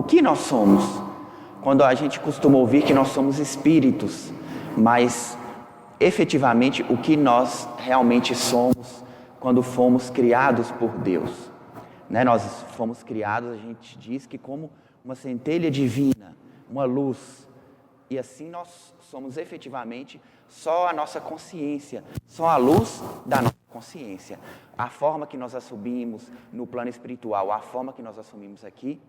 que nós somos? Quando a gente costuma ouvir que nós somos espíritos, mas efetivamente o que nós realmente somos quando fomos criados por Deus, né? Nós fomos criados, a gente diz que como uma centelha divina, uma luz, e assim nós somos efetivamente só a nossa consciência, só a luz da nossa consciência. A forma que nós assumimos no plano espiritual, a forma que nós assumimos aqui,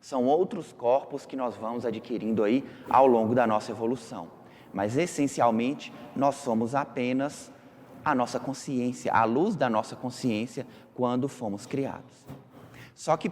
são outros corpos que nós vamos adquirindo aí ao longo da nossa evolução. Mas essencialmente nós somos apenas a nossa consciência, a luz da nossa consciência quando fomos criados. Só que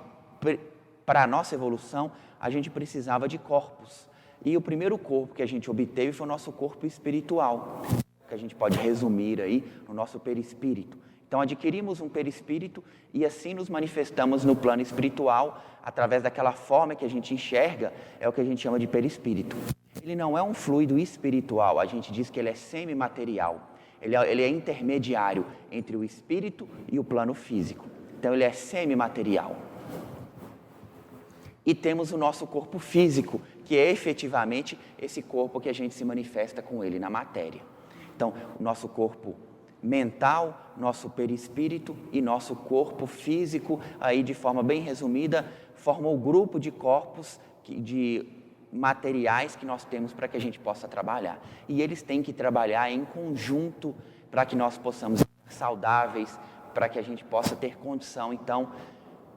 para a nossa evolução a gente precisava de corpos. E o primeiro corpo que a gente obteve foi o nosso corpo espiritual, que a gente pode resumir aí no nosso perispírito. Então adquirimos um perispírito e assim nos manifestamos no plano espiritual através daquela forma que a gente enxerga, é o que a gente chama de perispírito. Ele não é um fluido espiritual, a gente diz que ele é semimaterial. Ele é intermediário entre o espírito e o plano físico. Então ele é semimaterial. E temos o nosso corpo físico, que é efetivamente esse corpo que a gente se manifesta com ele na matéria. Então, o nosso corpo mental, nosso perispírito e nosso corpo físico, aí de forma bem resumida, formam o grupo de corpos, de materiais que nós temos para que a gente possa trabalhar. E eles têm que trabalhar em conjunto para que nós possamos ser saudáveis, para que a gente possa ter condição, então,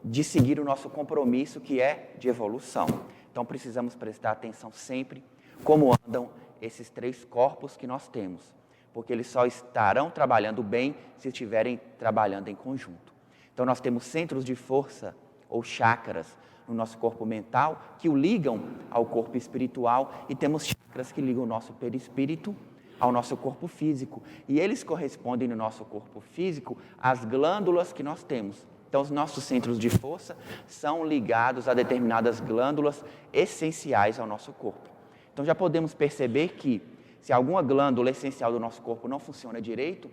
de seguir o nosso compromisso, que é de evolução. Então, precisamos prestar atenção sempre como andam esses três corpos que nós temos, porque eles só estarão trabalhando bem se estiverem trabalhando em conjunto. Então, nós temos centros de força ou chakras no nosso corpo mental que o ligam ao corpo espiritual e temos chakras que ligam o nosso perispírito ao nosso corpo físico. E eles correspondem no nosso corpo físico às glândulas que nós temos. Então, os nossos centros de força são ligados a determinadas glândulas essenciais ao nosso corpo. Então, já podemos perceber que, se alguma glândula essencial do nosso corpo não funciona direito,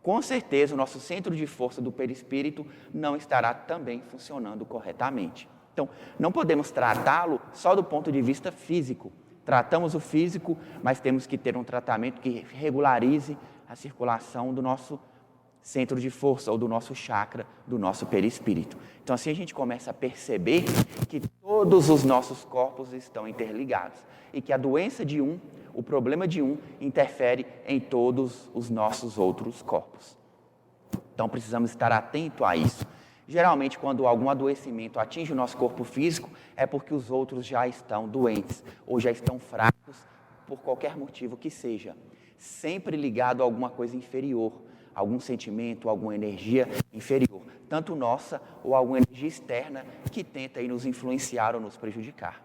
com certeza o nosso centro de força do perispírito não estará também funcionando corretamente. Então, não podemos tratá-lo só do ponto de vista físico. Tratamos o físico, mas temos que ter um tratamento que regularize a circulação do nosso centro de força ou do nosso chakra, do nosso perispírito. Então assim a gente começa a perceber que todos os nossos corpos estão interligados e que a doença de um, o problema de um, interfere em todos os nossos outros corpos. Então precisamos estar atento a isso. Geralmente quando algum adoecimento atinge o nosso corpo físico é porque os outros já estão doentes ou já estão fracos por qualquer motivo que seja, sempre ligado a alguma coisa inferior, algum sentimento, alguma energia inferior, tanto nossa ou alguma energia externa que tenta aí nos influenciar ou nos prejudicar.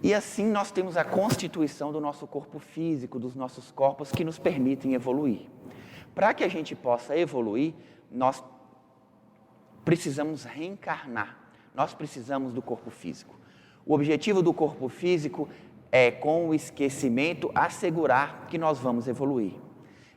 E assim nós temos a constituição do nosso corpo físico, dos nossos corpos que nos permitem evoluir. Para que a gente possa evoluir, nós precisamos reencarnar, nós precisamos do corpo físico. O objetivo do corpo físico é, com o esquecimento, assegurar que nós vamos evoluir.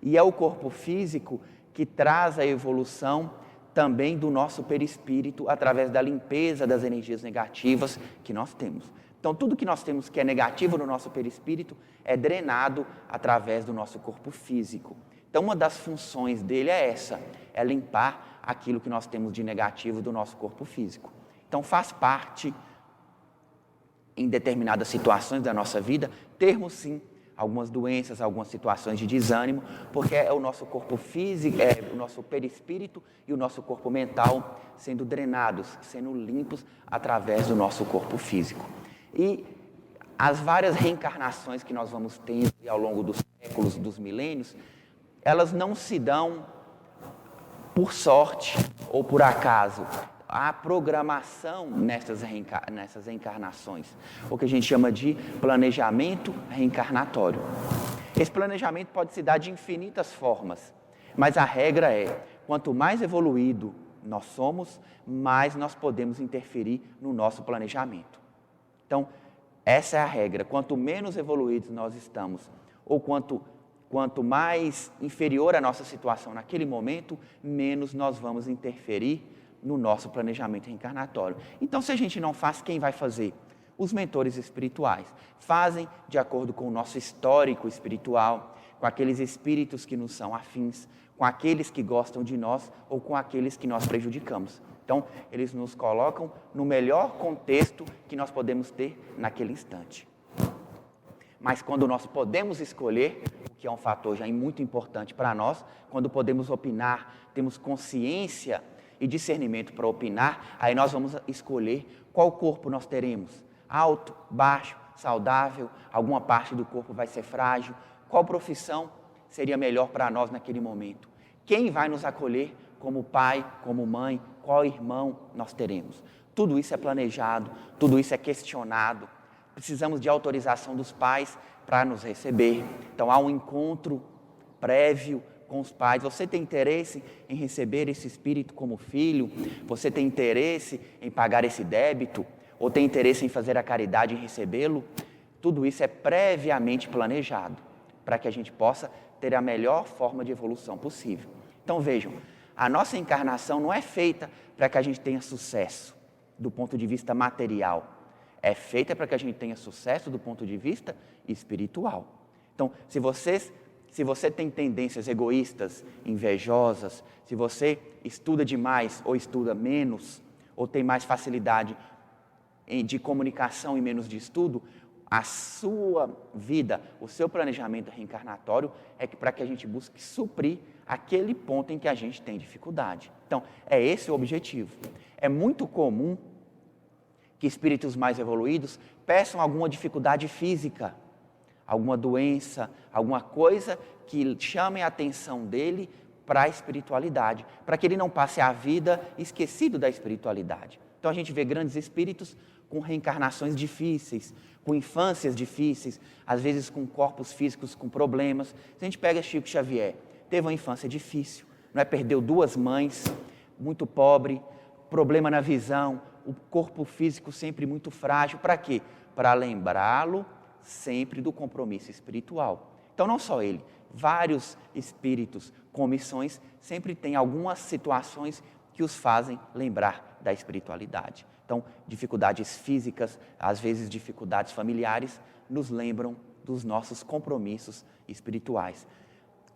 E é o corpo físico que traz a evolução também do nosso perispírito através da limpeza das energias negativas que nós temos. Então, tudo que nós temos que é negativo no nosso perispírito é drenado através do nosso corpo físico. Então, uma das funções dele é essa, é limpar aquilo que nós temos de negativo do nosso corpo físico. Então, faz parte, em determinadas situações da nossa vida, termos sim algumas doenças, algumas situações de desânimo, porque é o nosso corpo físico, é o nosso perispírito e o nosso corpo mental sendo drenados, sendo limpos através do nosso corpo físico. E as várias reencarnações que nós vamos tendo ao longo dos séculos, dos milênios, elas não se dão por sorte ou por acaso. Há programação nessas reencarnações, o que a gente chama de planejamento reencarnatório. Esse planejamento pode se dar de infinitas formas, mas a regra é, quanto mais evoluído nós somos, mais nós podemos interferir no nosso planejamento. Então, essa é a regra, quanto menos evoluídos nós estamos, ou quanto mais inferior a nossa situação naquele momento, menos nós vamos interferir no nosso planejamento reencarnatório. Então, se a gente não faz, quem vai fazer? Os mentores espirituais. Fazem de acordo com o nosso histórico espiritual, com aqueles espíritos que nos são afins, com aqueles que gostam de nós ou com aqueles que nós prejudicamos. Então, eles nos colocam no melhor contexto que nós podemos ter naquele instante. Mas quando nós podemos escolher, o que é um fator já muito importante para nós, quando podemos opinar, temos consciência e discernimento para opinar, aí nós vamos escolher qual corpo nós teremos. Alto, baixo, saudável, alguma parte do corpo vai ser frágil, qual profissão seria melhor para nós naquele momento. Quem vai nos acolher como pai, como mãe, qual irmão nós teremos. Tudo isso é planejado, tudo isso é questionado. Precisamos de autorização dos pais para nos receber. Então há um encontro prévio com os pais. Você tem interesse em receber esse espírito como filho? Você tem interesse em pagar esse débito? Ou tem interesse em fazer a caridade e recebê-lo? Tudo isso é previamente planejado para que a gente possa ter a melhor forma de evolução possível. Então vejam, a nossa encarnação não é feita para que a gente tenha sucesso do ponto de vista material. É feita para que a gente tenha sucesso do ponto de vista espiritual. Então, se você tem tendências egoístas, invejosas, se você estuda demais ou estuda menos, ou tem mais facilidade de comunicação e menos de estudo, a sua vida, o seu planejamento reencarnatório é para que a gente busque suprir aquele ponto em que a gente tem dificuldade. Então, é esse o objetivo. É muito comum que espíritos mais evoluídos peçam alguma dificuldade física, alguma doença, alguma coisa que chame a atenção dele para a espiritualidade, para que ele não passe a vida esquecido da espiritualidade. Então a gente vê grandes espíritos com reencarnações difíceis, com infâncias difíceis, às vezes com corpos físicos com problemas. Se a gente pega Chico Xavier, teve uma infância difícil, não é? Perdeu 2 mães, muito pobre, problema na visão, o corpo físico sempre muito frágil. Para quê? Para lembrá-lo sempre do compromisso espiritual. Então não só ele, vários espíritos com missões sempre têm algumas situações que os fazem lembrar da espiritualidade. Então, dificuldades físicas, às vezes dificuldades familiares, nos lembram dos nossos compromissos espirituais.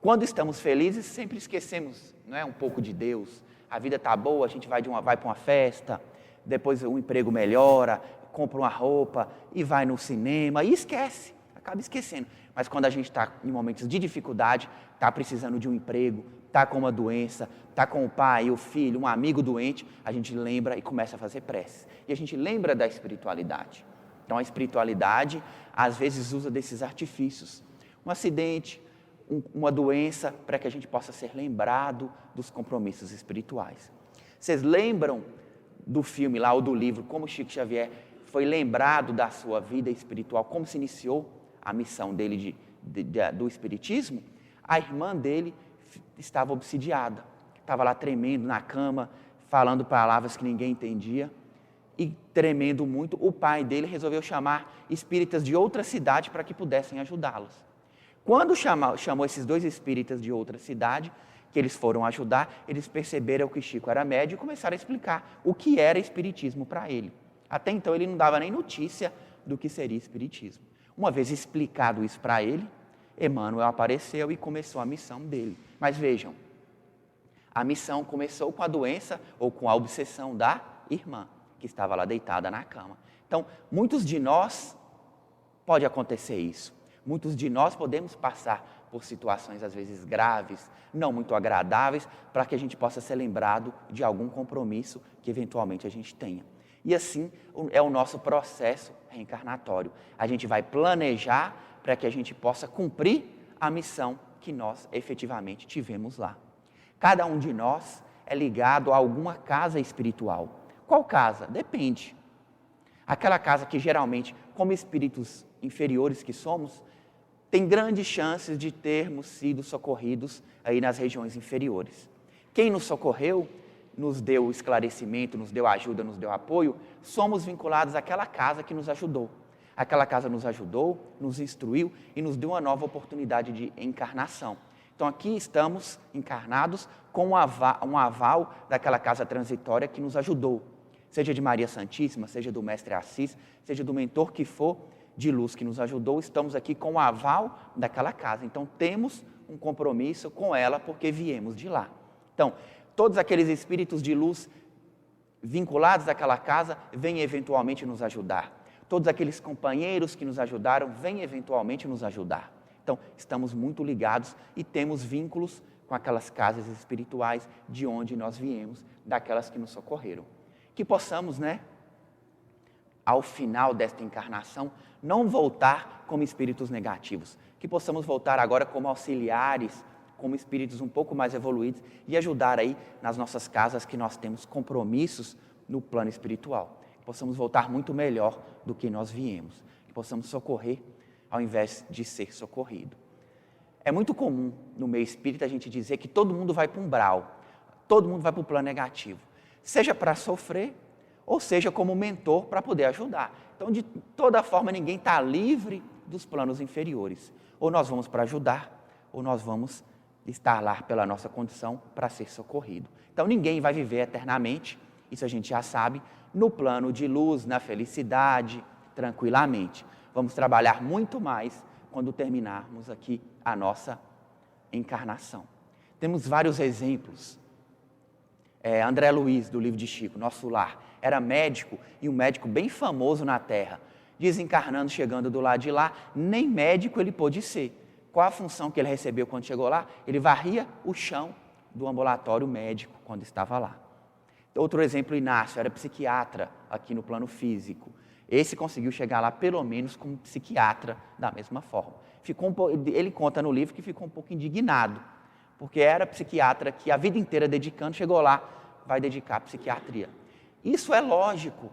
Quando estamos felizes, sempre esquecemos, não é, um pouco de Deus. A vida está boa, a gente vai para uma festa, depois o emprego melhora, compra uma roupa e vai no cinema e esquece, acaba esquecendo. Mas quando a gente está em momentos de dificuldade, está precisando de um emprego, está com uma doença, está com o pai, o filho, um amigo doente, a gente lembra e começa a fazer preces. E a gente lembra da espiritualidade. Então a espiritualidade às vezes usa desses artifícios. Um acidente, uma doença, para que a gente possa ser lembrado dos compromissos espirituais. Vocês lembram do filme lá ou do livro, como Chico Xavier foi lembrado da sua vida espiritual, como se iniciou a missão dele do espiritismo? A irmã dele estava obsidiada, estava lá tremendo na cama, falando palavras que ninguém entendia e tremendo muito. O pai dele resolveu chamar espíritas de outra cidade para que pudessem ajudá-los. Quando chamou esses 2 espíritas de outra cidade, que eles foram ajudar, eles perceberam que Chico era médium e começaram a explicar o que era espiritismo para ele. Até então ele não dava nem notícia do que seria espiritismo. Uma vez explicado isso para ele, Emmanuel apareceu e começou a missão dele. Mas vejam, a missão começou com a doença ou com a obsessão da irmã, que estava lá deitada na cama. Então, muitos de nós, pode acontecer isso, muitos de nós podemos passar por situações às vezes graves, não muito agradáveis, para que a gente possa ser lembrado de algum compromisso que eventualmente a gente tenha. E assim é o nosso processo reencarnatório. A gente vai planejar para que a gente possa cumprir a missão que nós efetivamente tivemos lá. Cada um de nós é ligado a alguma casa espiritual. Qual casa? Depende. Aquela casa que geralmente, como espíritos inferiores que somos, tem grandes chances de termos sido socorridos aí nas regiões inferiores. Quem nos socorreu, nos deu esclarecimento, nos deu ajuda, nos deu apoio, somos vinculados àquela casa que nos ajudou. Aquela casa nos ajudou, nos instruiu e nos deu uma nova oportunidade de encarnação. Então aqui estamos encarnados com um aval daquela casa transitória que nos ajudou, seja de Maria Santíssima, seja do Mestre Assis, seja do mentor que for de luz que nos ajudou, estamos aqui com o aval daquela casa. Então temos um compromisso com ela porque viemos de lá. Então, todos aqueles espíritos de luz vinculados àquela casa vêm eventualmente nos ajudar. Todos aqueles companheiros que nos ajudaram vêm eventualmente nos ajudar. Então, estamos muito ligados e temos vínculos com aquelas casas espirituais de onde nós viemos, daquelas que nos socorreram. Que possamos, ao final desta encarnação, não voltar como espíritos negativos. Que possamos voltar agora como auxiliares, como espíritos um pouco mais evoluídos e ajudar aí nas nossas casas que nós temos compromissos no plano espiritual. Que possamos voltar muito melhor do que nós viemos. Que possamos socorrer ao invés de ser socorrido. É muito comum no meio espírita a gente dizer que todo mundo vai para um umbral, todo mundo vai para o plano negativo, seja para sofrer ou seja como mentor para poder ajudar. Então, de toda forma, ninguém está livre dos planos inferiores. Ou nós vamos para ajudar, ou nós vamos estar lá pela nossa condição para ser socorrido. Então, ninguém vai viver eternamente, isso a gente já sabe, no plano de luz, na felicidade, tranquilamente. Vamos trabalhar muito mais quando terminarmos aqui a nossa encarnação. Temos vários exemplos. André Luiz, do livro de Chico, Nosso Lar, era médico e um médico bem famoso na Terra. Desencarnando, chegando do lado de lá, nem médico ele pôde ser. Qual a função que ele recebeu quando chegou lá? Ele varria o chão do ambulatório médico quando estava lá. Outro exemplo, Inácio, era psiquiatra aqui no plano físico. Esse conseguiu chegar lá pelo menos como psiquiatra da mesma forma. Ele conta no livro que ficou um pouco indignado, porque era psiquiatra que a vida inteira dedicando, chegou lá, vai dedicar à psiquiatria. Isso é lógico.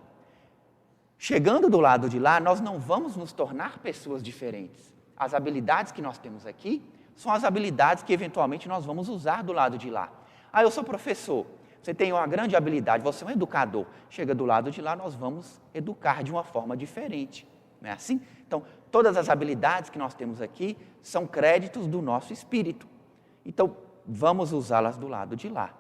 Chegando do lado de lá, nós não vamos nos tornar pessoas diferentes. As habilidades que nós temos aqui são as habilidades que eventualmente nós vamos usar do lado de lá. Eu sou professor, você tem uma grande habilidade, você é um educador. Chega do lado de lá, nós vamos educar de uma forma diferente. Não é assim? Então, todas as habilidades que nós temos aqui são créditos do nosso espírito. Então, vamos usá-las do lado de lá.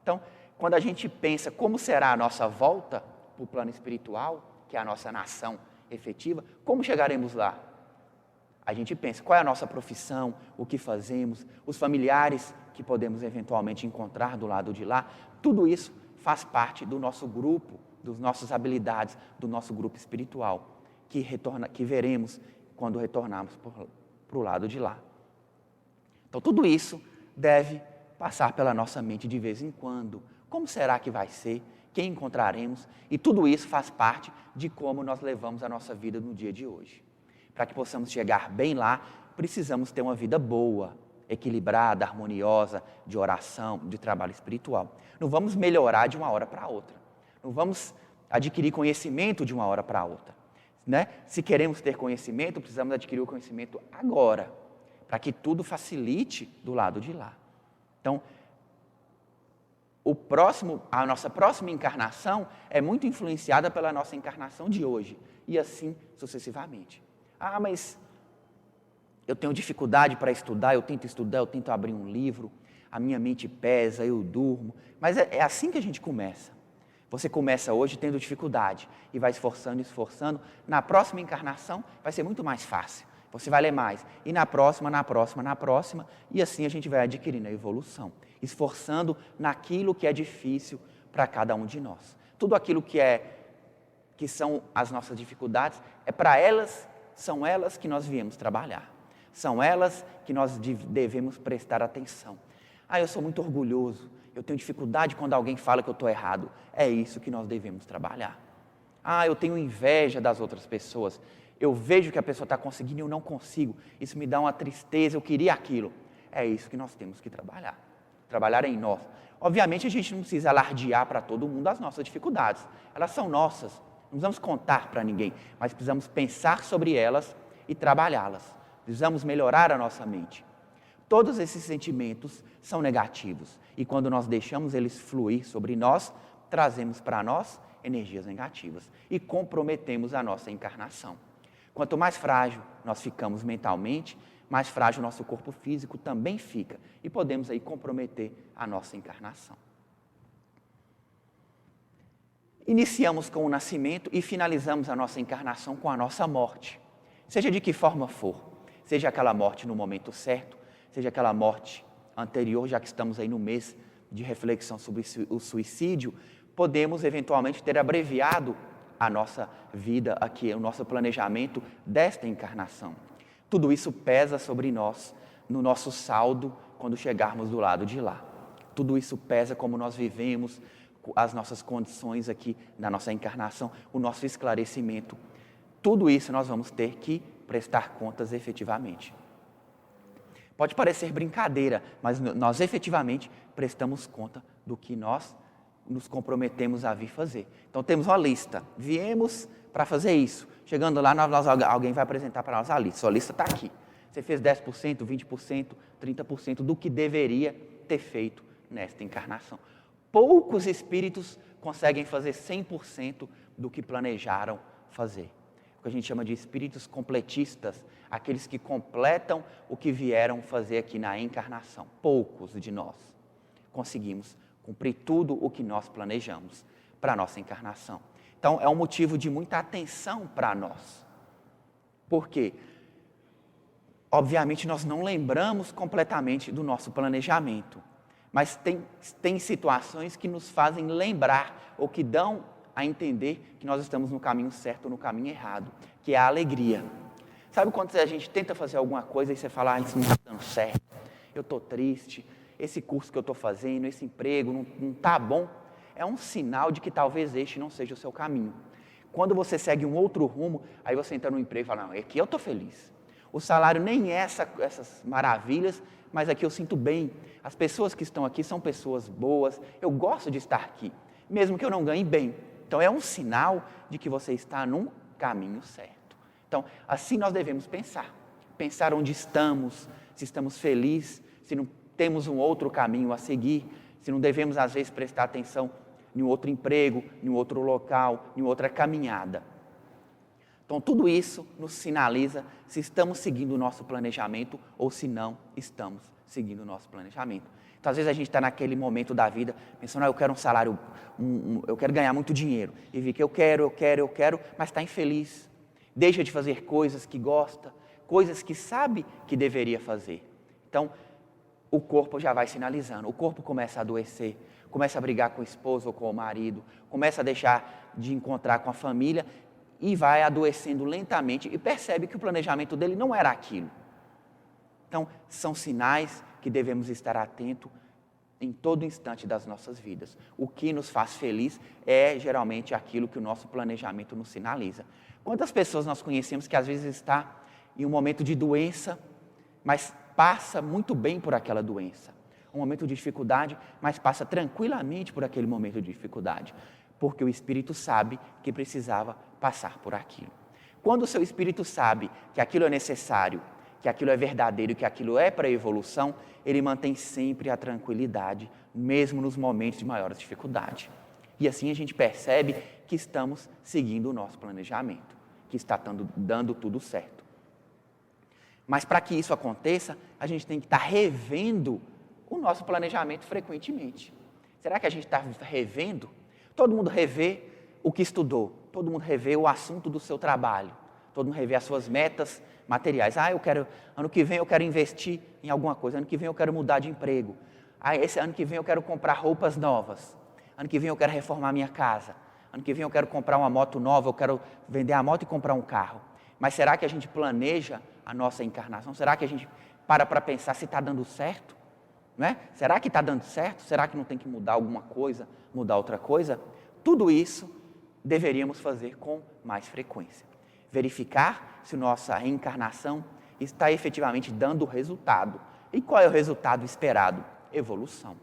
Então, quando a gente pensa como será a nossa volta para o plano espiritual, que é a nossa nação efetiva, como chegaremos lá? A gente pensa, qual é a nossa profissão, o que fazemos, os familiares que podemos eventualmente encontrar do lado de lá, tudo isso faz parte do nosso grupo, das nossas habilidades, do nosso grupo espiritual, que veremos quando retornarmos para o lado de lá. Então, tudo isso deve passar pela nossa mente de vez em quando. Como será que vai ser? Quem encontraremos? E tudo isso faz parte de como nós levamos a nossa vida no dia de hoje. Para que possamos chegar bem lá, precisamos ter uma vida boa, equilibrada, harmoniosa, de oração, de trabalho espiritual. Não vamos melhorar de uma hora para outra. Não vamos adquirir conhecimento de uma hora para outra. Se queremos ter conhecimento, precisamos adquirir o conhecimento agora, para que tudo facilite do lado de lá. Então, a nossa próxima encarnação é muito influenciada pela nossa encarnação de hoje, e assim sucessivamente. Mas eu tenho dificuldade para estudar, eu tento abrir um livro, a minha mente pesa, eu durmo. Mas é assim que a gente começa. Você começa hoje tendo dificuldade e vai esforçando. Na próxima encarnação vai ser muito mais fácil. Você vai ler mais. E na próxima, e assim a gente vai adquirindo a evolução. Esforçando naquilo que é difícil para cada um de nós. Tudo aquilo que são as nossas dificuldades, são elas que nós viemos trabalhar. São elas que nós devemos prestar atenção. Eu sou muito orgulhoso, eu tenho dificuldade quando alguém fala que eu estou errado. É isso que nós devemos trabalhar. Eu tenho inveja das outras pessoas. Eu vejo que a pessoa está conseguindo e eu não consigo. Isso me dá uma tristeza, eu queria aquilo. É isso que nós temos que trabalhar. Trabalhar em nós. Obviamente a gente não precisa alardear para todo mundo as nossas dificuldades. Elas são nossas. Não precisamos contar para ninguém, mas precisamos pensar sobre elas e trabalhá-las. Precisamos melhorar a nossa mente. Todos esses sentimentos são negativos e quando nós deixamos eles fluir sobre nós, trazemos para nós energias negativas e comprometemos a nossa encarnação. Quanto mais frágil, nós ficamos mentalmente, mais frágil o nosso corpo físico também fica. E podemos aí comprometer a nossa encarnação. Iniciamos com o nascimento e finalizamos a nossa encarnação com a nossa morte. Seja de que forma for, seja aquela morte no momento certo, seja aquela morte anterior, já que estamos aí no mês de reflexão sobre o suicídio, podemos eventualmente ter abreviado a nossa vida aqui, o nosso planejamento desta encarnação. Tudo isso pesa sobre nós, no nosso saldo, quando chegarmos do lado de lá. Tudo isso pesa como nós vivemos, as nossas condições aqui na nossa encarnação, o nosso esclarecimento. Tudo isso nós vamos ter que prestar contas efetivamente. Pode parecer brincadeira, mas nós efetivamente prestamos conta do que nós nos comprometemos a vir fazer. Então temos uma lista, viemos para fazer isso. Chegando lá, alguém vai apresentar para nós a lista. Sua lista está aqui. Você fez 10%, 20%, 30% do que deveria ter feito nesta encarnação. Poucos espíritos conseguem fazer 100% do que planejaram fazer. O que a gente chama de espíritos completistas, aqueles que completam o que vieram fazer aqui na encarnação. Poucos de nós conseguimos cumprir tudo o que nós planejamos para a nossa encarnação. Então, é um motivo de muita atenção para nós. Por quê? Obviamente, nós não lembramos completamente do nosso planejamento, mas tem situações que nos fazem lembrar ou que dão a entender que nós estamos no caminho certo ou no caminho errado, que é a alegria. Sabe quando a gente tenta fazer alguma coisa e você fala, isso não está dando certo, eu estou triste, esse curso que eu estou fazendo, esse emprego não está bom, é um sinal de que talvez este não seja o seu caminho. Quando você segue um outro rumo, aí você entra no emprego e fala, não, aqui eu estou feliz. O salário nem é essas maravilhas, mas aqui eu sinto bem. As pessoas que estão aqui são pessoas boas, eu gosto de estar aqui, mesmo que eu não ganhe bem. Então é um sinal de que você está num caminho certo. Então assim nós devemos pensar. Pensar onde estamos, se estamos felizes, se não temos um outro caminho a seguir, se não devemos às vezes prestar atenção em um outro emprego, em um outro local, em outra caminhada. Então tudo isso nos sinaliza se estamos seguindo o nosso planejamento ou se não estamos seguindo o nosso planejamento. Então, às vezes a gente está naquele momento da vida, pensando, eu quero um salário, eu quero ganhar muito dinheiro. E vi que eu quero, mas está infeliz. Deixa de fazer coisas que gosta, coisas que sabe que deveria fazer. Então, o corpo já vai sinalizando. O corpo começa a adoecer, começa a brigar com o esposo ou com o marido, começa a deixar de encontrar com a família e vai adoecendo lentamente e percebe que o planejamento dele não era aquilo. Então, são sinais que devemos estar atentos em todo instante das nossas vidas. O que nos faz feliz é geralmente aquilo que o nosso planejamento nos sinaliza. Quantas pessoas nós conhecemos que às vezes está em um momento de doença, mas passa muito bem por aquela doença. Um momento de dificuldade, mas passa tranquilamente por aquele momento de dificuldade. Porque o espírito sabe que precisava passar por aquilo. Quando o seu espírito sabe que aquilo é necessário, que aquilo é verdadeiro, que aquilo é para a evolução, ele mantém sempre a tranquilidade, mesmo nos momentos de maior dificuldade. E assim a gente percebe que estamos seguindo o nosso planejamento, que está dando tudo certo. Mas para que isso aconteça, a gente tem que estar revendo o nosso planejamento frequentemente. Será que a gente está revendo? Todo mundo revê o que estudou, todo mundo revê o assunto do seu trabalho, todo mundo revê as suas metas materiais. Ano que vem eu quero investir em alguma coisa, ano que vem eu quero mudar de emprego. Esse ano que vem eu quero comprar roupas novas, ano que vem eu quero reformar minha casa, ano que vem eu quero comprar uma moto nova, eu quero vender a moto e comprar um carro. Mas será que a gente planeja a nossa encarnação? Será que a gente para pensar se está dando certo? Não é? Será que está dando certo? Será que não tem que mudar alguma coisa, mudar outra coisa? Tudo isso deveríamos fazer com mais frequência. Verificar se nossa reencarnação está efetivamente dando resultado. E qual é o resultado esperado? Evolução.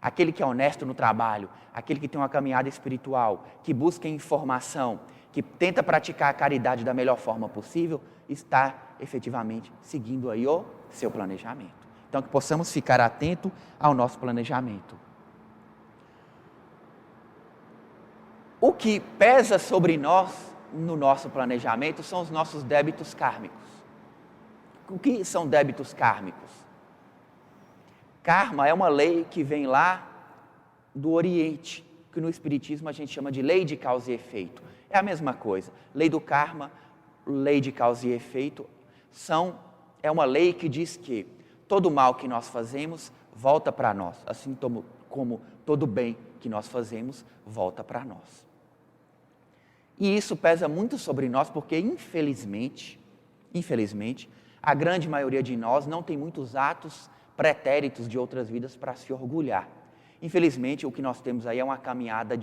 Aquele que é honesto no trabalho, aquele que tem uma caminhada espiritual, que busca informação, que tenta praticar a caridade da melhor forma possível, está efetivamente seguindo aí o seu planejamento. Então, que possamos ficar atentos ao nosso planejamento. O que pesa sobre nós, no nosso planejamento, são os nossos débitos kármicos. O que são débitos kármicos? Karma é uma lei que vem lá do Oriente, que no Espiritismo a gente chama de lei de causa e efeito. É a mesma coisa. Lei do karma, lei de causa e efeito, é uma lei que diz que todo mal que nós fazemos volta para nós, assim como todo bem que nós fazemos volta para nós. E isso pesa muito sobre nós porque, infelizmente, a grande maioria de nós não tem muitos atos pretéritos de outras vidas para se orgulhar. Infelizmente, o que nós temos aí é uma caminhada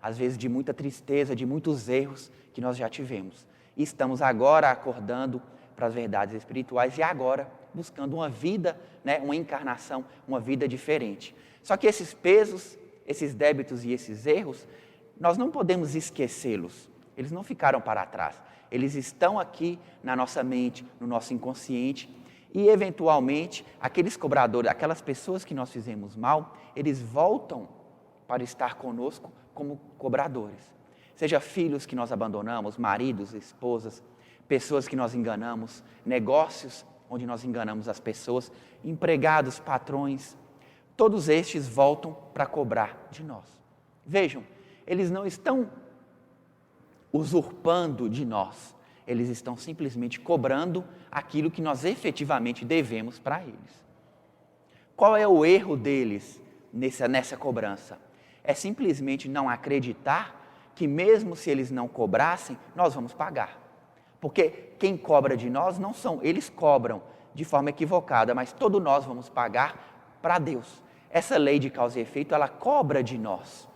às vezes, de muita tristeza, de muitos erros que nós já tivemos. E estamos agora acordando para as verdades espirituais e agora buscando uma vida, uma encarnação, uma vida diferente. Só que esses pesos, esses débitos e esses erros, nós não podemos esquecê-los. Eles não ficaram para trás. Eles estão aqui na nossa mente, no nosso inconsciente. E, eventualmente, aqueles cobradores, aquelas pessoas que nós fizemos mal, eles voltam para estar conosco como cobradores. Seja filhos que nós abandonamos, maridos, esposas, pessoas que nós enganamos, negócios onde nós enganamos as pessoas, empregados, patrões, todos estes voltam para cobrar de nós. Vejam, eles não estão usurpando de nós, eles estão simplesmente cobrando aquilo que nós efetivamente devemos para eles. Qual é o erro deles nessa cobrança? É simplesmente não acreditar que mesmo se eles não cobrassem, nós vamos pagar. Porque quem cobra de nós não são, eles cobram de forma equivocada, mas todos nós vamos pagar para Deus. Essa lei de causa e efeito, ela cobra de nós.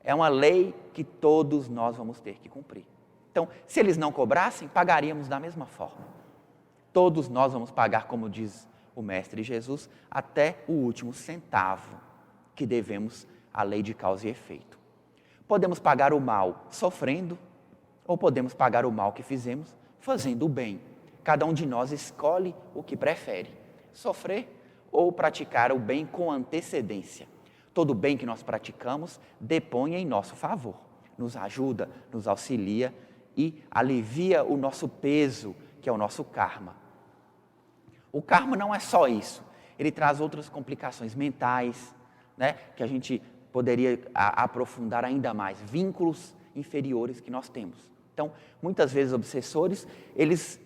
É uma lei que todos nós vamos ter que cumprir. Então, se eles não cobrassem, pagaríamos da mesma forma. Todos nós vamos pagar, como diz o Mestre Jesus, até o último centavo que devemos à lei de causa e efeito. Podemos pagar o mal sofrendo, ou podemos pagar o mal que fizemos fazendo o bem. Cada um de nós escolhe o que prefere, sofrer ou praticar o bem com antecedência. Todo bem que nós praticamos depõe em nosso favor, nos ajuda, nos auxilia e alivia o nosso peso, que é o nosso karma. O karma não é só isso, ele traz outras complicações mentais, que a gente poderia aprofundar ainda mais, vínculos inferiores que nós temos. Então, muitas vezes obsessores, eles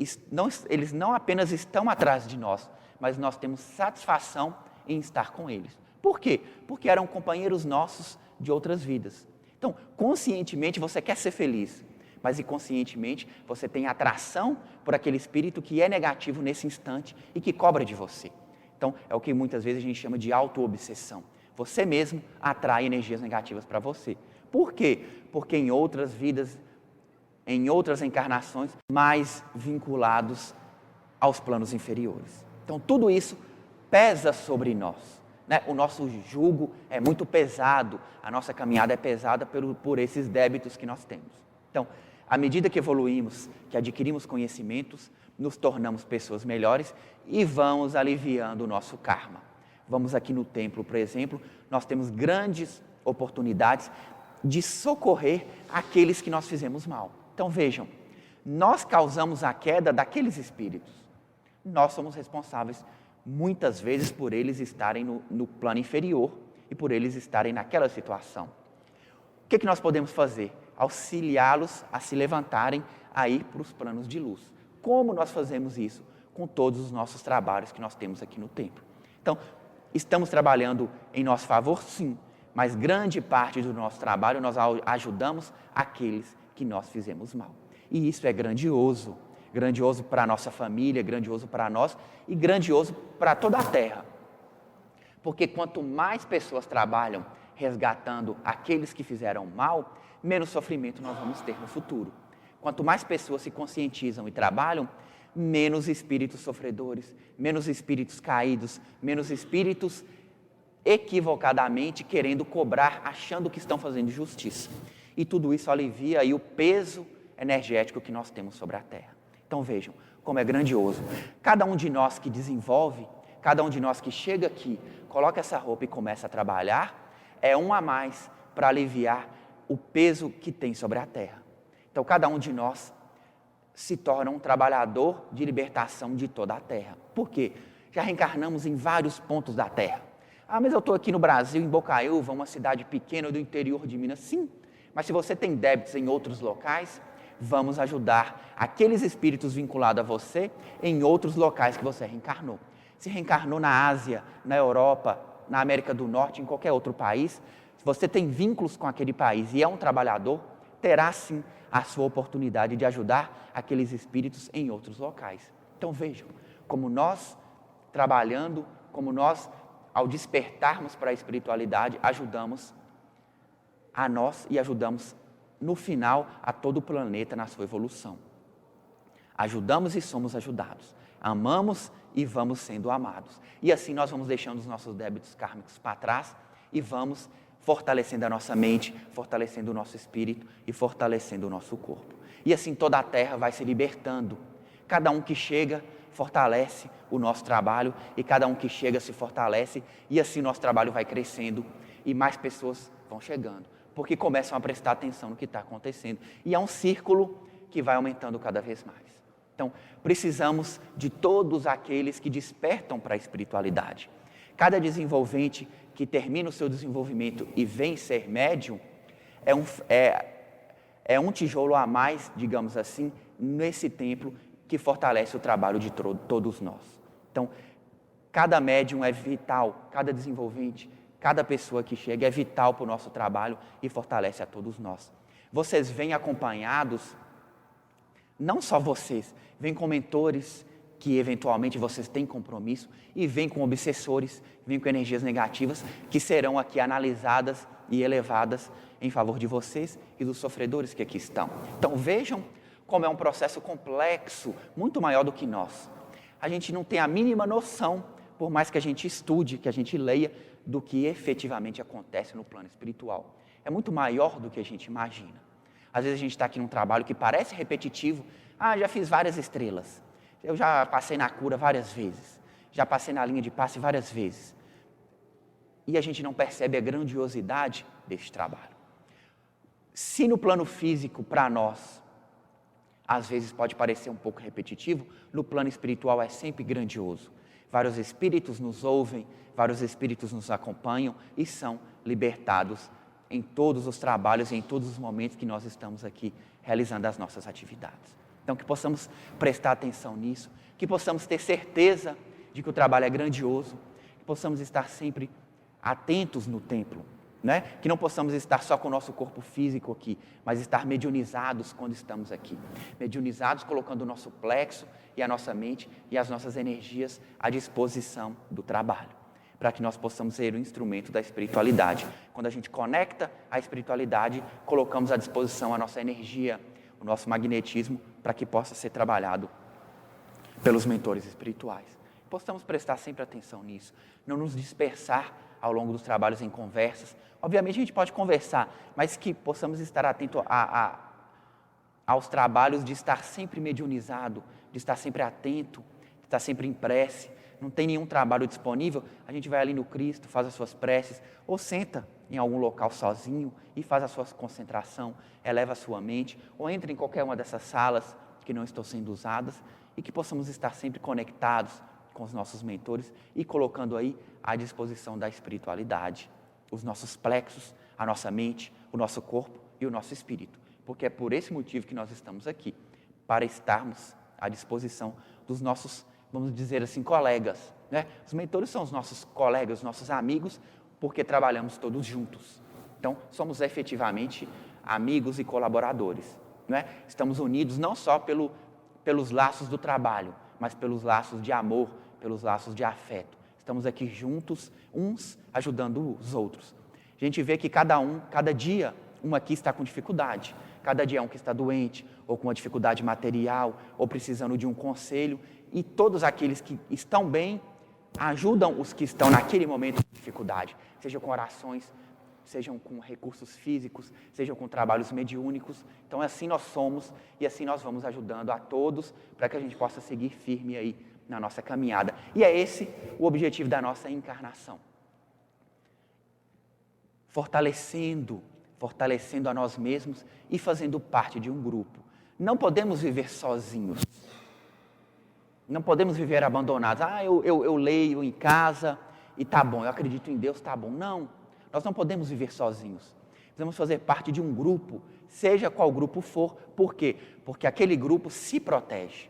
não apenas estão atrás de nós, mas nós temos satisfação em estar com eles. Por quê? Porque eram companheiros nossos de outras vidas. Então, conscientemente você quer ser feliz, mas inconscientemente você tem atração por aquele espírito que é negativo nesse instante e que cobra de você. Então, é o que muitas vezes a gente chama de auto-obsessão. Você mesmo atrai energias negativas para você. Por quê? Porque em outras vidas, em outras encarnações, mais vinculados aos planos inferiores. Então, tudo isso pesa sobre nós. O nosso jugo é muito pesado, a nossa caminhada é pesada por esses débitos que nós temos. Então, à medida que evoluímos, que adquirimos conhecimentos, nos tornamos pessoas melhores e vamos aliviando o nosso karma. Vamos aqui no templo, por exemplo, nós temos grandes oportunidades de socorrer aqueles que nós fizemos mal. Então vejam, nós causamos a queda daqueles espíritos. Nós somos responsáveis muitas vezes por eles estarem no plano inferior e por eles estarem naquela situação. O que nós podemos fazer? Auxiliá-los a se levantarem a ir para os planos de luz. Como nós fazemos isso? Com todos os nossos trabalhos que nós temos aqui no templo. Então, estamos trabalhando em nosso favor? Sim, mas grande parte do nosso trabalho nós ajudamos aqueles que nós fizemos mal. E isso é grandioso, grandioso para a nossa família, grandioso para nós e grandioso para toda a Terra. Porque quanto mais pessoas trabalham resgatando aqueles que fizeram mal, menos sofrimento nós vamos ter no futuro. Quanto mais pessoas se conscientizam e trabalham, menos espíritos sofredores, menos espíritos caídos, menos espíritos equivocadamente querendo cobrar, achando que estão fazendo justiça. E tudo isso alivia aí o peso energético que nós temos sobre a Terra. Então vejam como é grandioso. Cada um de nós que desenvolve, cada um de nós que chega aqui, coloca essa roupa e começa a trabalhar, é um a mais para aliviar o peso que tem sobre a Terra. Então cada um de nós se torna um trabalhador de libertação de toda a terra. Por quê? Já reencarnamos em vários pontos da terra. Ah, mas eu estou aqui no Brasil, em Bocaiúva, uma cidade pequena do interior de Minas. Sim, mas se você tem débitos em outros locais, vamos ajudar aqueles espíritos vinculados a você em outros locais que você reencarnou. Se reencarnou na Ásia, na Europa, na América do Norte, em qualquer outro país, se você tem vínculos com aquele país e é um trabalhador, terá sim a sua oportunidade de ajudar aqueles espíritos em outros locais. Então vejam, como nós trabalhando, como nós, ao despertarmos para a espiritualidade, ajudamos a nós e ajudamos, no final, a todo o planeta na sua evolução. Ajudamos e somos ajudados. Amamos e vamos sendo amados. E assim nós vamos deixando os nossos débitos kármicos para trás e vamos fortalecendo a nossa mente, fortalecendo o nosso espírito e fortalecendo o nosso corpo. E assim toda a terra vai se libertando. Cada um que chega fortalece o nosso trabalho e cada um que chega se fortalece e assim nosso trabalho vai crescendo e mais pessoas vão chegando, porque começam a prestar atenção no que está acontecendo. E é um círculo que vai aumentando cada vez mais. Então, precisamos de todos aqueles que despertam para a espiritualidade. Cada desenvolvente que termina o seu desenvolvimento e vem ser médium, é um tijolo a mais, digamos assim, nesse templo que fortalece o trabalho de todos nós. Então, cada médium é vital, cada desenvolvente, cada pessoa que chega é vital para o nosso trabalho e fortalece a todos nós. Vocês vêm acompanhados, não só vocês, vêm com mentores que eventualmente vocês têm compromisso e vêm com obsessores, vêm com energias negativas que serão aqui analisadas e elevadas em favor de vocês e dos sofredores que aqui estão. Então vejam como é um processo complexo, muito maior do que nós. A gente não tem a mínima noção, por mais que a gente estude, que a gente leia, do que efetivamente acontece no plano espiritual. É muito maior do que a gente imagina. Às vezes a gente está aqui num trabalho que parece repetitivo. Ah, já fiz várias estrelas. Eu já passei na cura várias vezes. Já passei na linha de passe várias vezes. E a gente não percebe a grandiosidade desse trabalho. Se no plano físico, para nós, às vezes pode parecer um pouco repetitivo, no plano espiritual é sempre grandioso. Vários espíritos nos ouvem, vários espíritos nos acompanham e são libertados em todos os trabalhos e em todos os momentos que nós estamos aqui realizando as nossas atividades. Então, que possamos prestar atenção nisso, que possamos ter certeza de que o trabalho é grandioso, que possamos estar sempre atentos no templo, né? Que não possamos estar só com o nosso corpo físico aqui, mas estar mediunizados quando estamos aqui. Mediunizados colocando o nosso plexo e a nossa mente e as nossas energias à disposição do trabalho, para que nós possamos ser o instrumento da espiritualidade. Quando a gente conecta a espiritualidade, colocamos à disposição a nossa energia, o nosso magnetismo, para que possa ser trabalhado pelos mentores espirituais. Possamos prestar sempre atenção nisso, não nos dispersar ao longo dos trabalhos em conversas. Obviamente a gente pode conversar, mas que possamos estar atentos aos trabalhos de estar sempre mediunizado, de estar sempre atento, de estar sempre em prece. Não tem nenhum trabalho disponível, a gente vai ali no Cristo, faz as suas preces, ou senta em algum local sozinho e faz a sua concentração, eleva a sua mente, ou entra em qualquer uma dessas salas que não estão sendo usadas e que possamos estar sempre conectados com os nossos mentores e colocando aí à disposição da espiritualidade os nossos plexos, a nossa mente, o nosso corpo e o nosso espírito, porque é por esse motivo que nós estamos aqui, para estarmos à disposição dos nossos, vamos dizer assim, colegas, né? Os mentores são os nossos colegas, os nossos amigos, porque trabalhamos todos juntos. Então, somos efetivamente amigos e colaboradores, né? Estamos unidos não só pelos laços do trabalho, mas pelos laços de amor, pelos laços de afeto. Estamos aqui juntos, uns ajudando os outros. A gente vê que cada dia, um aqui está com dificuldade. Cada dia um que está doente, ou com uma dificuldade material, ou precisando de um conselho. E todos aqueles que estão bem, ajudam os que estão naquele momento de dificuldade. Seja com orações, sejam com recursos físicos, sejam com trabalhos mediúnicos. Então assim nós somos e assim nós vamos ajudando a todos para que a gente possa seguir firme aí na nossa caminhada. E é esse o objetivo da nossa encarnação. Fortalecendo a nós mesmos e fazendo parte de um grupo. Não podemos viver sozinhos. Não podemos viver abandonados. Eu leio em casa e tá bom, eu acredito em Deus, tá bom. Não, nós não podemos viver sozinhos. Precisamos fazer parte de um grupo, seja qual grupo for. Por quê? Porque aquele grupo se protege.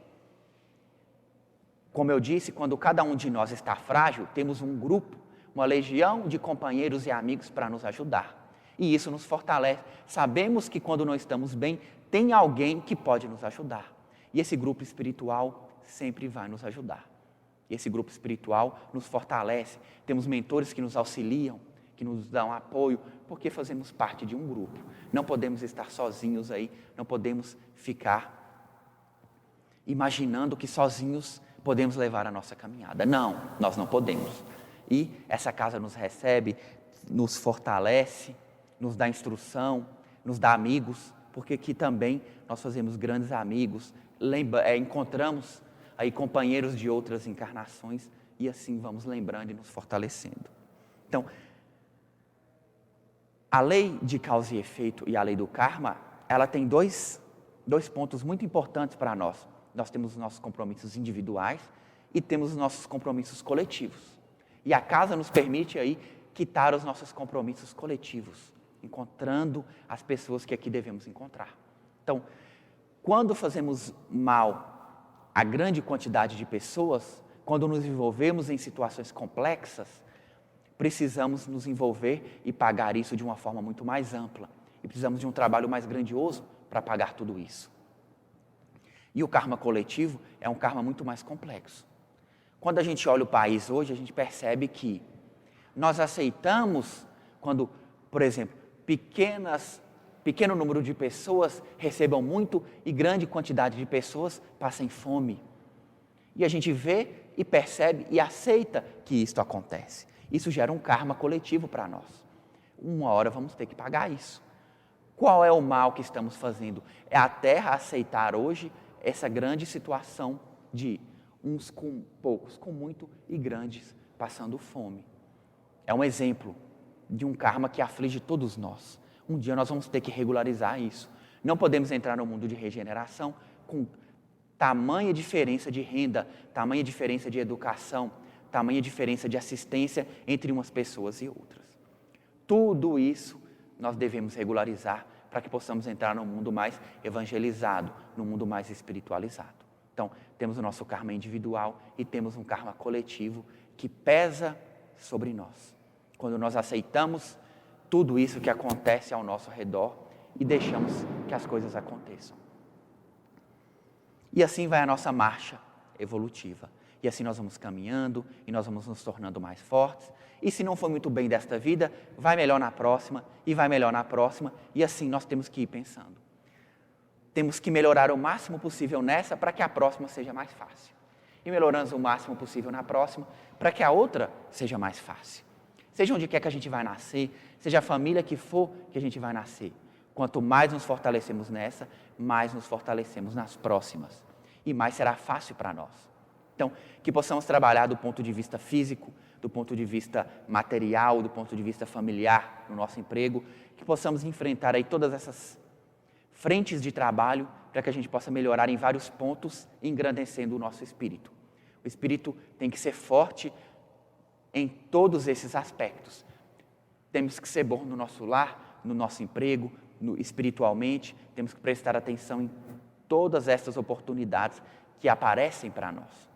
Como eu disse, quando cada um de nós está frágil, temos um grupo, uma legião de companheiros e amigos para nos ajudar. E isso nos fortalece. Sabemos que quando não estamos bem, tem alguém que pode nos ajudar. E esse grupo espiritual sempre vai nos ajudar. E esse grupo espiritual nos fortalece. Temos mentores que nos auxiliam, que nos dão apoio, porque fazemos parte de um grupo. Não podemos estar sozinhos aí, não podemos ficar imaginando que sozinhos podemos levar a nossa caminhada. Não, nós não podemos. E essa casa nos recebe, nos fortalece, nos dá instrução, nos dá amigos, porque aqui também nós fazemos grandes amigos, encontramos aí companheiros de outras encarnações e assim vamos lembrando e nos fortalecendo. Então, a lei de causa e efeito e a lei do karma, ela tem dois pontos muito importantes para nós. Nós temos os nossos compromissos individuais e temos os nossos compromissos coletivos. E a casa nos permite aí quitar os nossos compromissos coletivos, encontrando as pessoas que aqui devemos encontrar. Então, quando fazemos mal a grande quantidade de pessoas, quando nos envolvemos em situações complexas, precisamos nos envolver e pagar isso de uma forma muito mais ampla. E precisamos de um trabalho mais grandioso para pagar tudo isso. E o karma coletivo é um karma muito mais complexo. Quando a gente olha o país hoje, a gente percebe que nós aceitamos quando, por exemplo, pequeno número de pessoas recebam muito e grande quantidade de pessoas passem fome. E a gente vê e percebe e aceita que isto acontece. Isso gera um karma coletivo para nós. Uma hora vamos ter que pagar isso. Qual é o mal que estamos fazendo? É a Terra aceitar hoje essa grande situação de uns com poucos, com muito e grandes passando fome. É um exemplo de um karma que aflige todos nós. Um dia nós vamos ter que regularizar isso. Não podemos entrar no mundo de regeneração com tamanha diferença de renda, tamanha diferença de educação, tamanha diferença de assistência entre umas pessoas e outras. Tudo isso nós devemos regularizar para que possamos entrar num mundo mais evangelizado, num mundo mais espiritualizado. Então, temos o nosso karma individual e temos um karma coletivo que pesa sobre nós. Quando nós aceitamos tudo isso que acontece ao nosso redor e deixamos que as coisas aconteçam. E assim vai a nossa marcha evolutiva. E assim nós vamos caminhando e nós vamos nos tornando mais fortes. E se não for muito bem desta vida, vai melhor na próxima e vai melhor na próxima. E assim nós temos que ir pensando. Temos que melhorar o máximo possível nessa para que a próxima seja mais fácil. E melhorando o máximo possível na próxima para que a outra seja mais fácil. Seja onde quer que a gente vai nascer, seja a família que for que a gente vai nascer. Quanto mais nos fortalecemos nessa, mais nos fortalecemos nas próximas. E mais será fácil para nós. Então, que possamos trabalhar do ponto de vista físico, do ponto de vista material, do ponto de vista familiar, no nosso emprego, que possamos enfrentar aí todas essas frentes de trabalho para que a gente possa melhorar em vários pontos, engrandecendo o nosso espírito. O espírito tem que ser forte em todos esses aspectos. Temos que ser bom no nosso lar, no nosso emprego, espiritualmente, temos que prestar atenção em todas essas oportunidades que aparecem para nós.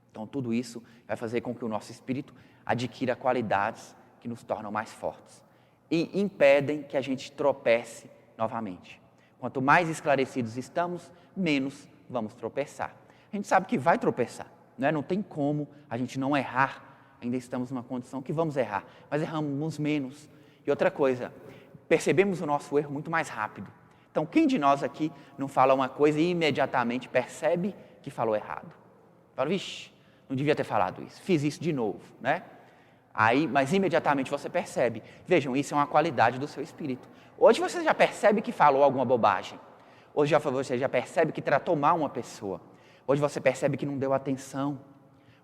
Então, tudo isso vai fazer com que o nosso espírito adquira qualidades que nos tornam mais fortes e impedem que a gente tropece novamente. Quanto mais esclarecidos estamos, menos vamos tropeçar. A gente sabe que vai tropeçar, né? Não tem como a gente não errar. Ainda estamos numa condição que vamos errar, mas erramos menos. E outra coisa, percebemos o nosso erro muito mais rápido. Então, quem de nós aqui não fala uma coisa e imediatamente percebe que falou errado? Fala, vixe, não devia ter falado isso, fiz isso de novo, né? Mas imediatamente você percebe. Vejam, isso é uma qualidade do seu espírito. Hoje você já percebe que falou alguma bobagem. Hoje você já percebe que tratou mal uma pessoa. Hoje você percebe que não deu atenção.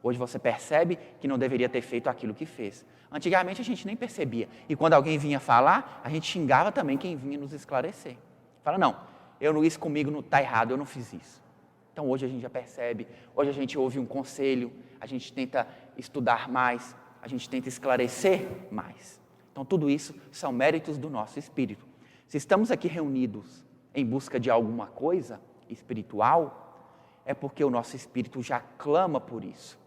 Hoje você percebe que não deveria ter feito aquilo que fez. Antigamente a gente nem percebia. E quando alguém vinha falar, a gente xingava também quem vinha nos esclarecer. Fala, não, isso comigo não está errado, eu não fiz isso. Então hoje a gente já percebe, hoje a gente ouve um conselho, a gente tenta estudar mais, a gente tenta esclarecer mais. Então tudo isso são méritos do nosso espírito. Se estamos aqui reunidos em busca de alguma coisa espiritual, é porque o nosso espírito já clama por isso.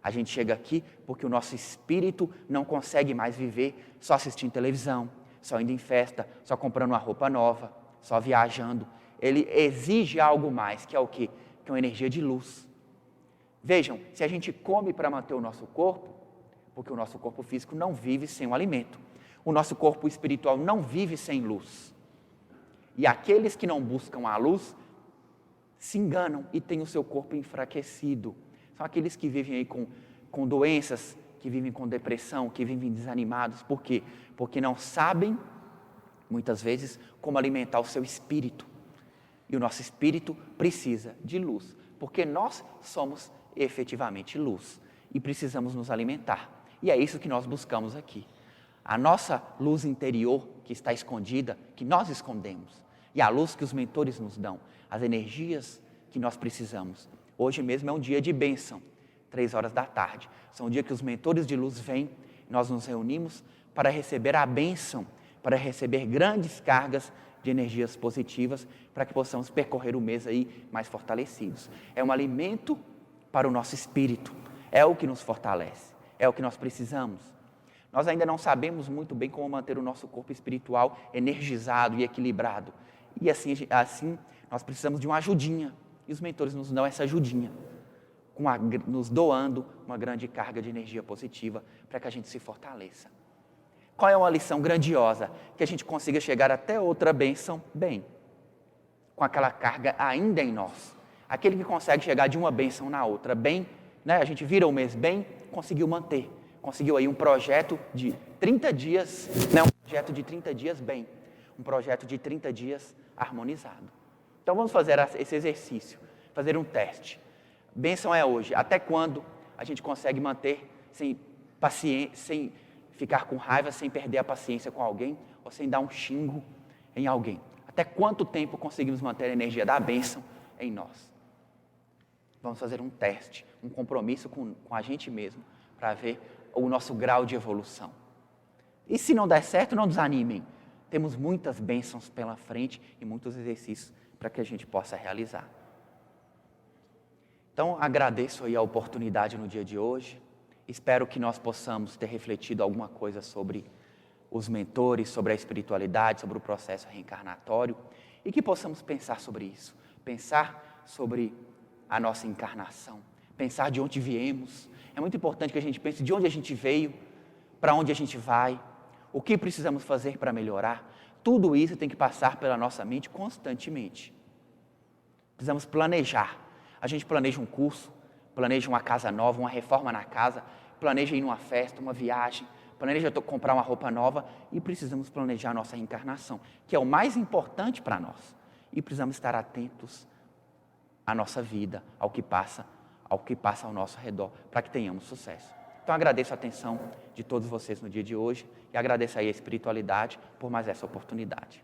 A gente chega aqui porque o nosso espírito não consegue mais viver só assistindo televisão, só indo em festa, só comprando uma roupa nova, só viajando. Ele exige algo mais, que é o quê? Que é uma energia de luz. Vejam, se a gente come para manter o nosso corpo, porque o nosso corpo físico não vive sem o alimento. O nosso corpo espiritual não vive sem luz. E aqueles que não buscam a luz se enganam e têm o seu corpo enfraquecido. São aqueles que vivem aí com doenças, que vivem com depressão, que vivem desanimados. Por quê? Porque não sabem, muitas vezes, como alimentar o seu espírito. E o nosso espírito precisa de luz, porque nós somos efetivamente luz e precisamos nos alimentar. E é isso que nós buscamos aqui. A nossa luz interior que está escondida, que nós escondemos, e a luz que os mentores nos dão, as energias que nós precisamos. Hoje mesmo é um dia de bênção, 15h. São um dia que os mentores de luz vêm, nós nos reunimos para receber a bênção, para receber grandes cargas de energias positivas, para que possamos percorrer o mês aí mais fortalecidos. É um alimento para o nosso espírito, é o que nos fortalece, é o que nós precisamos. Nós ainda não sabemos muito bem como manter o nosso corpo espiritual energizado e equilibrado. E assim nós precisamos de uma ajudinha. E os mentores nos dão essa ajudinha, nos doando uma grande carga de energia positiva para que a gente se fortaleça. Qual é uma lição grandiosa? Que a gente consiga chegar até outra bênção bem, com aquela carga ainda em nós. Aquele que consegue chegar de uma bênção na outra bem, né? A gente vira o mês bem, conseguiu manter. Conseguiu aí um projeto de 30 dias, um projeto de 30 dias bem, um projeto de 30 dias harmonizado. Então vamos fazer esse exercício, fazer um teste. Bênção é hoje, até quando a gente consegue manter sem ficar com raiva, sem perder a paciência com alguém, ou sem dar um xingo em alguém. Até quanto tempo conseguimos manter a energia da bênção em nós? Vamos fazer um teste, um compromisso com a gente mesmo, para ver o nosso grau de evolução. E se não der certo, não desanimem. Temos muitas bênçãos pela frente e muitos exercícios para que a gente possa realizar. Então, agradeço aí a oportunidade no dia de hoje. Espero que nós possamos ter refletido alguma coisa sobre os mentores, sobre a espiritualidade, sobre o processo reencarnatório e que possamos pensar sobre isso. Pensar sobre a nossa encarnação. Pensar de onde viemos. É muito importante que a gente pense de onde a gente veio, para onde a gente vai, o que precisamos fazer para melhorar. Tudo isso tem que passar pela nossa mente constantemente. Precisamos planejar. A gente planeja um curso, planeja uma casa nova, uma reforma na casa, planeja ir numa festa, uma viagem, planeja comprar uma roupa nova e precisamos planejar a nossa reencarnação, que é o mais importante para nós. E precisamos estar atentos à nossa vida, ao que passa ao nosso redor, para que tenhamos sucesso. Então agradeço a atenção de todos vocês no dia de hoje e agradeço aí a espiritualidade por mais essa oportunidade.